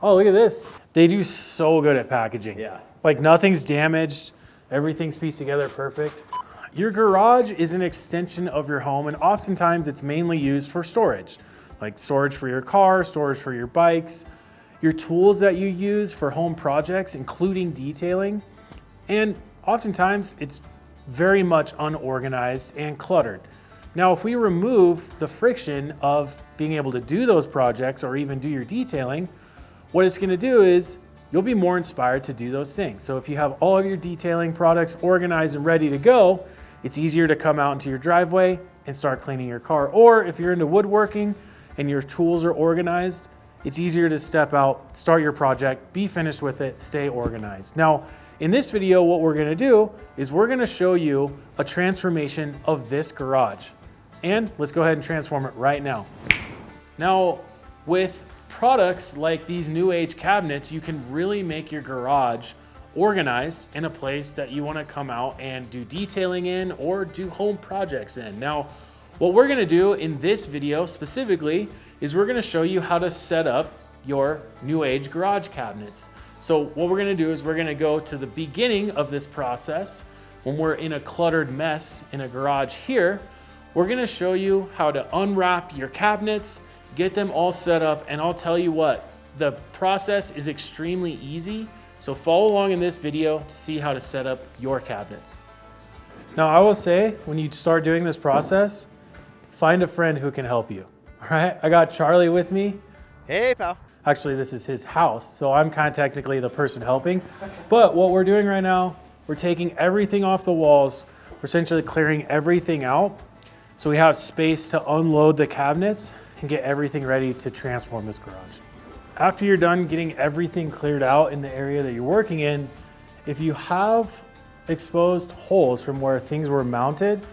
Oh, look at this. They do so good at packaging. Yeah. Like nothing's damaged, everything's pieced together perfect. Your garage is an extension of your home, and oftentimes it's mainly used for storage, like storage for your car, storage for your bikes, your tools that you use for home projects, including detailing. And oftentimes it's very much unorganized and cluttered. Now, if we remove the friction of being able to do those projects or even do your detailing, what it's going to do is you'll be more inspired to do those things. So if you have all of your detailing products organized and ready to go, it's easier to come out into your driveway and start cleaning your car. Or if you're into woodworking and your tools are organized, it's easier to step out, start your project, be finished with it, stay organized. Now, in this video, what we're gonna do is we're gonna show you a transformation of this garage. And let's go ahead and transform it right now. Now, with products like these NewAge cabinets, you can really make your garage organized in a place that you want to come out and do detailing in or do home projects in. Now, what we're going to do in this video specifically is we're going to show you how to set up your NewAge garage cabinets. So what we're going to do is we're going to go to the beginning of this process when we're in a cluttered mess in a garage here. We're going to show you how to unwrap your cabinets, get them all set up, and I'll tell you what, the process is extremely easy. So follow along in this video to see how to set up your cabinets. Now, I will say, when you start doing this process, find a friend who can help you. All right, I got Charlie with me. Hey, pal. Actually, this is his house, so I'm kind of technically the person helping. But what we're doing right now, we're taking everything off the walls. We're essentially clearing everything out, so we have space to unload the cabinets and get everything ready to transform this garage. After you're done getting everything cleared out in the area that you're working in, if you have exposed holes from where things were mounted,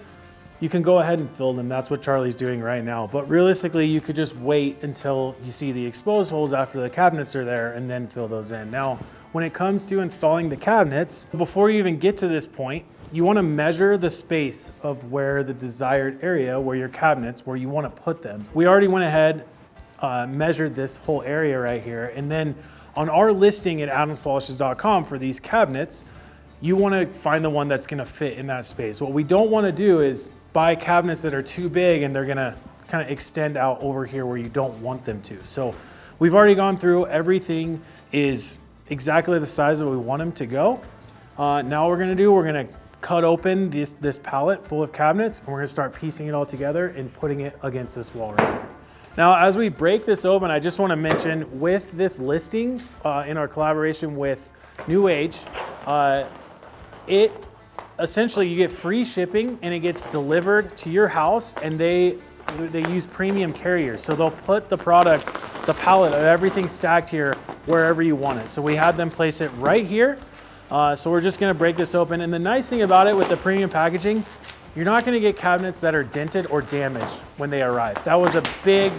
you can go ahead and fill them. That's what Charlie's doing right now. But realistically, you could just wait until you see the exposed holes after the cabinets are there and then fill those in. Now, when it comes to installing the cabinets, before you even get to this point, you want to measure the space of where the desired area, where your cabinets, where you want to put them. We already went ahead, measured this whole area right here. And then on our listing at adamspolishes.com for these cabinets, you want to find the one that's going to fit in that space. What we don't want to do is buy cabinets that are too big and they're going to kind of extend out over here where you don't want them to. So we've already gone through, everything is exactly the size that we want them to go. Now what we're going to do, we're going to cut open this pallet full of cabinets, and we're gonna start piecing it all together and putting it against this wall right here. Now, as we break this open, I just wanna mention with this listing in our collaboration with NewAge, it essentially, you get free shipping and it gets delivered to your house, and they use premium carriers. So they'll put the product, the pallet of everything stacked here wherever you want it. So we had them place it right here. So we're just gonna break this open. And the nice thing about it with the premium packaging, you're not gonna get cabinets that are dented or damaged when they arrive. That was a big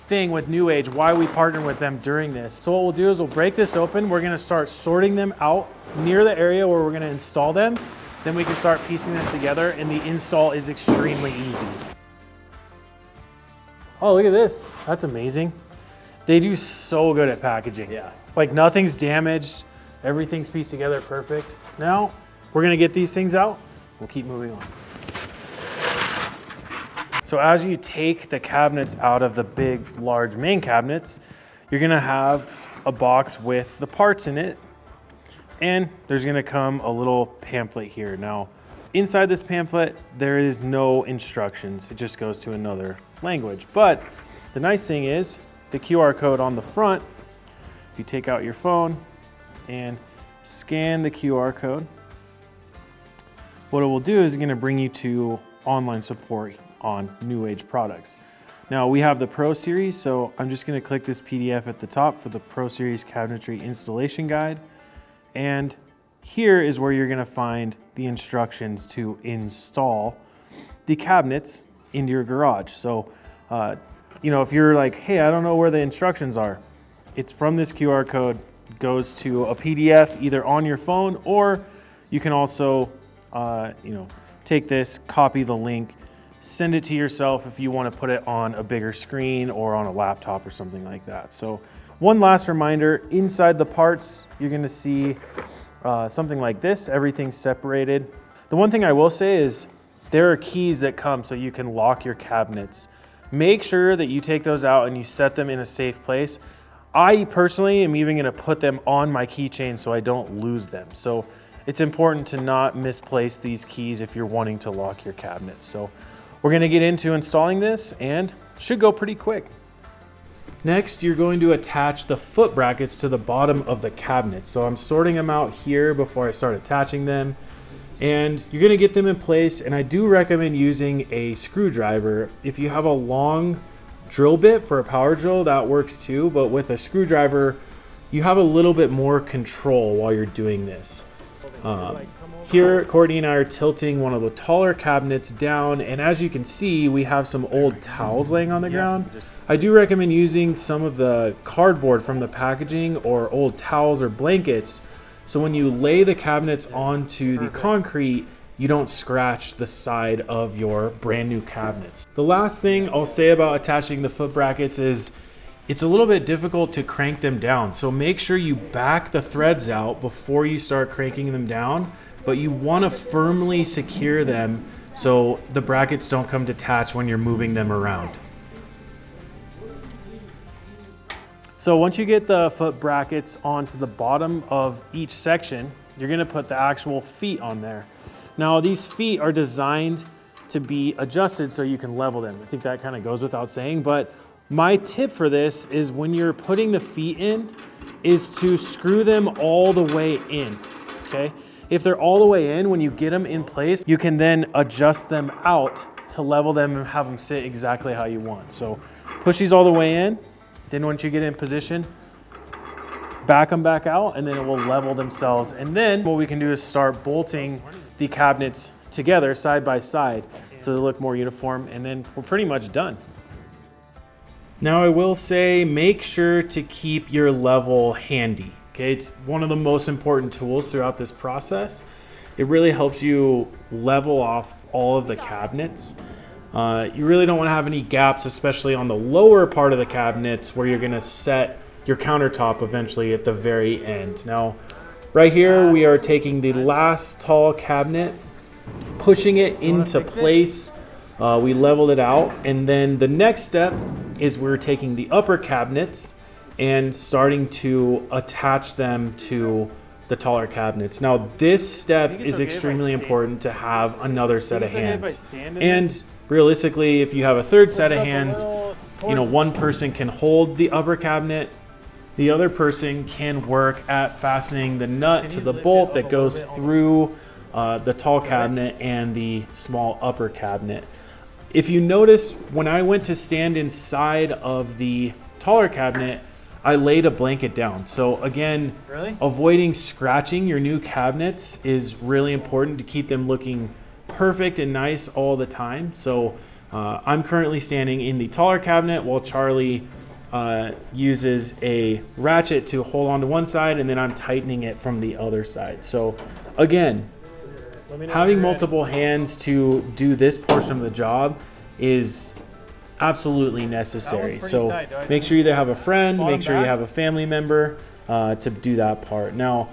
thing with NewAge, why we partnered with them during this. So what we'll do is we'll break this open. We're gonna start sorting them out near the area where we're gonna install them. Then we can start piecing them together, and the install is extremely easy. Oh, look at this. That's amazing. They do so good at packaging. Yeah. Like nothing's damaged. Everything's pieced together perfect. Now, we're gonna get these things out. We'll keep moving on. So as you take the cabinets out of the big, large main cabinets, you're gonna have a box with the parts in it, and there's gonna come a little pamphlet here. Now, inside this pamphlet, there is no instructions. It just goes to another language. But the nice thing is, the QR code on the front, if you take out your phone, and scan the QR code, what it will do is it's going to bring you to online support on NewAge Products. Now we have the Pro Series, so I'm just going to click this PDF at the top for the Pro Series Cabinetry Installation Guide, and here is where you're going to find the instructions to install the cabinets into your garage. So you know, if you're like, hey, I don't know where the instructions are, it's from this QR code. Goes to a PDF either on your phone, or you can also you know, take this, copy the link, send it to yourself if you want to put it on a bigger screen or on a laptop or something like that. So One last reminder, inside the parts, you're gonna see something like this, everything's separated. The one thing I will say is there are keys that come so you can lock your cabinets. Make sure that you take those out and you set them in a safe place. I personally am even gonna put them on my keychain so I don't lose them. So it's important to not misplace these keys if you're wanting to lock your cabinets. So we're gonna get into installing this and should go pretty quick. Next, you're going to attach the foot brackets to the bottom of the cabinet. So I'm sorting them out here before I start attaching them. And you're gonna get them in place, and I do recommend using a screwdriver. If you have a long drill bit for a power drill, that works too, but with a screwdriver, you have a little bit more control while you're doing this. Here, Courtney and I are tilting one of the taller cabinets down, and as you can see, we have some old towels laying on the ground. I do recommend using some of the cardboard from the packaging or old towels or blankets, so when you lay the cabinets onto the concrete, you don't scratch the side of your brand new cabinets. The last thing I'll say about attaching the foot brackets is it's a little bit difficult to crank them down. So make sure you back the threads out before you start cranking them down, but you want to firmly secure them so the brackets don't come detached when you're moving them around. So once you get the foot brackets onto the bottom of each section, you're gonna put the actual feet on there. Now these feet are designed to be adjusted so you can level them. I think that kind of goes without saying, but my tip for this is when you're putting the feet in is to screw them all the way in, okay? If they're all the way in, when you get them in place, you can then adjust them out to level them and have them sit exactly how you want. So push these all the way in. Then once you get in position, back them back out, and then it will level themselves. And then what we can do is start bolting the cabinets together side by side so they look more uniform, and then we're pretty much done. Now I will say, make sure to keep your level handy, okay? It's one of the most important tools throughout this process. It really helps you level off all of the cabinets. You really don't want to have any gaps, especially on the lower part of the cabinets where you're going to set your countertop eventually at the very end. Now, right here, we are taking the last tall cabinet, pushing it into place. We leveled it out. And then the next step is we're taking the upper cabinets and starting to attach them to the taller cabinets. Now, this step is extremely important to have another set of hands. And realistically, if you have a third set of hands, you know, one person can hold the upper cabinet, the other person can work at fastening the nut to the bolt that goes through the tall cabinet and the small upper cabinet. If you notice, when I went to stand inside of the taller cabinet, I laid a blanket down. So again, avoiding scratching your new cabinets is really important to keep them looking perfect and nice all the time. So I'm currently standing in the taller cabinet while Charlie uses a ratchet to hold on to one side, and then I'm tightening it from the other side. So again, having multiple hands to do this portion of the job is absolutely necessary. So make sure you either have a friend, make sure you have a family member to do that part. Now,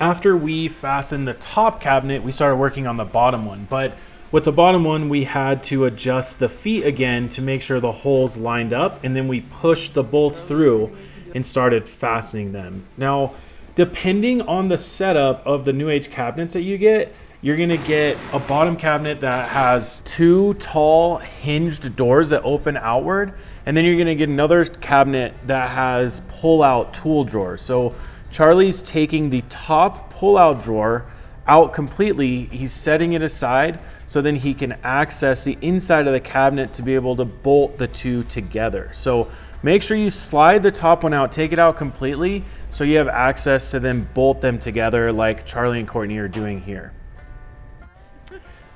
after we fastened the top cabinet, we started working on the bottom one. But with the bottom one, we had to adjust the feet again to make sure the holes lined up, and then we pushed the bolts through and started fastening them. Now, depending on the setup of the NewAge cabinets that you get, you're gonna get a bottom cabinet that has two tall hinged doors that open outward, and then you're gonna get another cabinet that has pull-out tool drawers. So Charlie's taking the top pull-out drawer out completely. He's setting it aside so then he can access the inside of the cabinet to be able to bolt the two together. So make sure you slide the top one out, take it out completely so you have access to then bolt them together like Charlie and Courtney are doing here.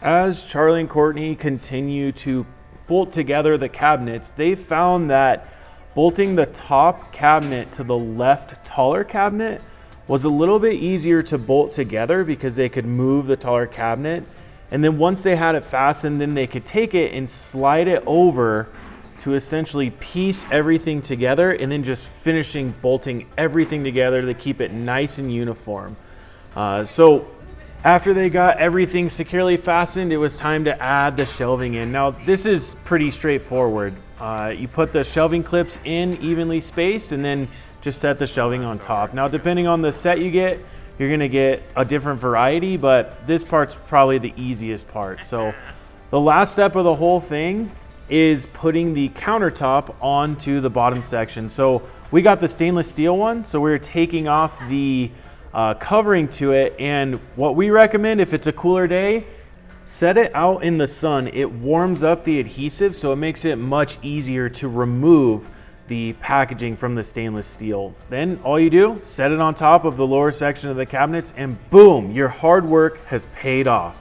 As Charlie and Courtney continue to bolt together the cabinets, they found that bolting the top cabinet to the left taller cabinet was a little bit easier to bolt together because they could move the taller cabinet. And then once they had it fastened, then they could take it and slide it over to essentially piece everything together and then just finishing bolting everything together to keep it nice and uniform. So after they got everything securely fastened, it was time to add the shelving in. Now this is pretty straightforward. You put the shelving clips in evenly spaced and then just set the shelving on top. Now depending on the set you get, you're gonna get a different variety, but this part's probably the easiest part. So the last step of the whole thing is putting the countertop onto the bottom section. So we got the stainless steel one, so we're taking off the covering to it, and what we recommend if it's a cooler day, set it out in the sun. It warms up the adhesive, so it makes it much easier to remove the packaging from the stainless steel. Then all you do, set it on top of the lower section of the cabinets, and boom, your hard work has paid off.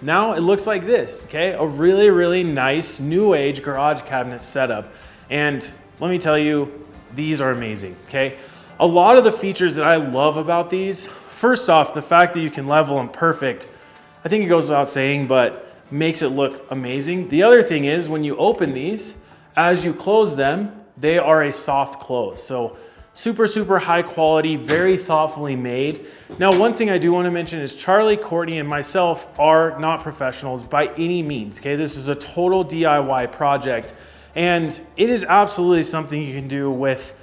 Now it looks like this, okay? A really, really nice NewAge garage cabinet setup. And let me tell you, these are amazing, okay? A lot of the features that I love about these, first off, the fact that you can level them perfect, I think it goes without saying, but makes it look amazing. The other thing is when you open these, as you close them, they are a soft close. So super, super high quality, very thoughtfully made. Now, one thing I do want to mention is Charlie, Courtney, and myself are not professionals by any means, okay? This is a total DIY project, and it is absolutely something you can do with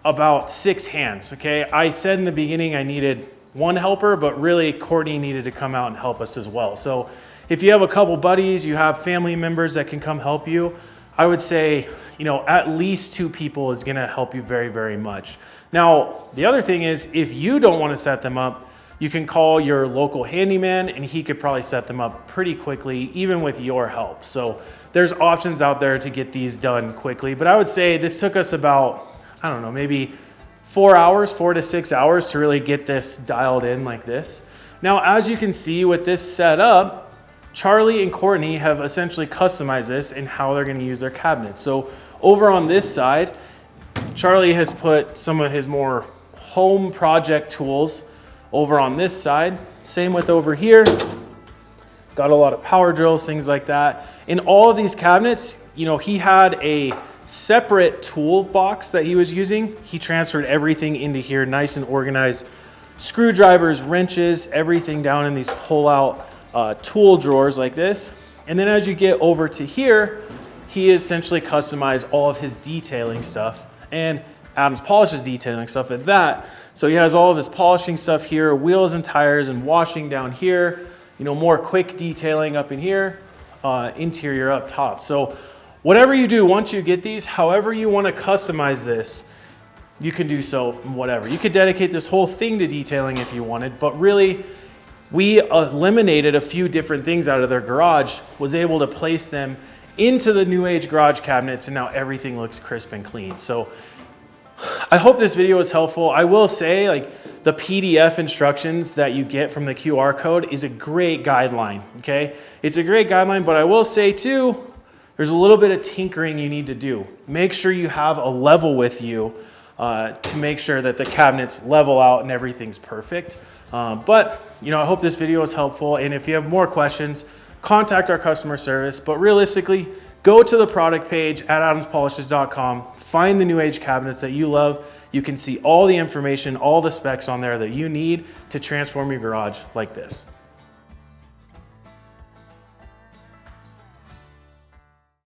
about 6 hands, okay? I said in the beginning I needed one helper, but really Courtney needed to come out and help us as well. So if you have a couple buddies, you have family members that can come help you, I would say, you know, at least 2 people is gonna help you very, very much. Now, the other thing is if you don't wanna set them up, you can call your local handyman and he could probably set them up pretty quickly, even with your help. So there's options out there to get these done quickly, but I would say this took us about, I don't know, maybe 4 hours, 4 to 6 hours to really get this dialed in like this. Now, as you can see with this setup, Charlie and Courtney have essentially customized this in how they're gonna use their cabinets. So over on this side, Charlie has put some of his more home project tools over on this side. Same with over here. Got a lot of power drills, things like that. In all of these cabinets, you know, he had a separate toolbox that he was using. He transferred everything into here, nice and organized. Screwdrivers, wrenches, everything down in these pull-out tool drawers like this. And then as you get over to here, he essentially customized all of his detailing stuff, and Adams Polishes detailing stuff at that. So he has all of his polishing stuff here, wheels and tires and washing down here, you know, more quick detailing up in here, interior up top. So whatever you do, once you get these, however you want to customize this, you can do so whatever. You could dedicate this whole thing to detailing if you wanted, but really, we eliminated a few different things out of their garage, was able to place them into the NewAge garage cabinets, and now everything looks crisp and clean. So I hope this video was helpful. I will say, like, the PDF instructions that you get from the QR code is a great guideline, okay? It's a great guideline, but I will say too, there's a little bit of tinkering you need to do. Make sure you have a level with you to make sure that the cabinets level out and everything's perfect. But you know, I hope this video was helpful, and if you have more questions, contact our customer service. But realistically, go to the product page at adamspolishes.com, find the NewAge cabinets that you love. You can see all the information, all the specs on there that you need to transform your garage like this.